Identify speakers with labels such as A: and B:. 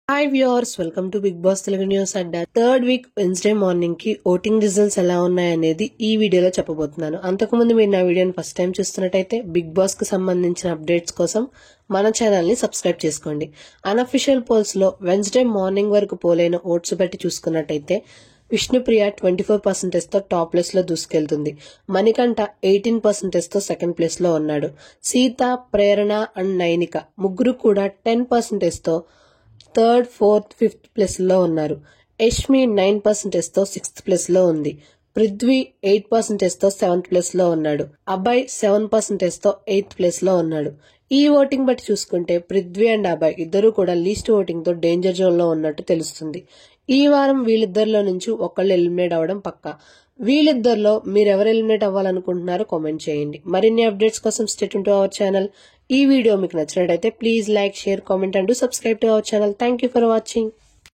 A: Hi viewers, welcome to Bigg Boss Telugu news Adda. Third week Wednesday morning కి voting results ఎలా ఉన్నాయనేది ఈ వీడియోలో చెప్పబోతున్నాను. అంతకుముందు మీరు నా వీడియోని ఫస్ట్ టైం చూస్తున్నట్టయితే బిగ్ బాస్ కి సంబంధించిన అప్డేట్స్ కోసం మన ఛానల్ ని సబ్స్క్రైబ్ చేసుకోండి. అన్అఫిషియల్ పోల్స్ లో వెన్స్డే మార్నింగ్ వరకు పోలైన ఓట్స్ బట్టి చూసుకున్నట్టయితే విష్ణుప్రియ 24% తో టాప్ ప్లేస్ లో దూసుకెళ్తుంది. మణికంఠ 18% తో సెకండ్ ప్లేస్ లో ఉన్నాడు. సీత, ప్రేరణ అండ్ నైనిక ముగ్గురు కూడా 10% తో థర్డ్, ఫోర్త్, ఫిఫ్త్ ప్లేస్ లో ఉన్నారు. యష్మి 9% తో సిక్స్త్ ప్లేస్ లో ఉంది. పృథ్వీ 8% తో సెవెంత్ ప్లేస్ లో ఉన్నాడు. అభయ్ 7% తో ఎయిత్ ప్లేస్ లో ఉన్నాడు. ఈ ఓటింగ్ బట్టి చూసుకుంటే పృథ్వీ అండ్ అభయ్ ఇద్దరు కూడా లీస్ట్ ఓటింగ్ తో డేంజర్ జోన్ లో ఉన్నట్టు తెలుస్తుంది. ఈ వారం వీళ్ళిద్దరిలో నుంచి ఒకళ్ళు ఎలిమినేట్ అవ్వడం పక్కా. వీళ్ళిద్దరిలో మీరెవరు ఎలిమినేట్ అవ్వాలనుకుంటున్నారో కామెంట్ చేయండి. మరిన్ని అప్డేట్స్ కోసం stay tune to our channel. ఈ వీడియో మీకు నచ్చినట్టయితే please like, share, comment and subscribe to our channel. Thank you for watching.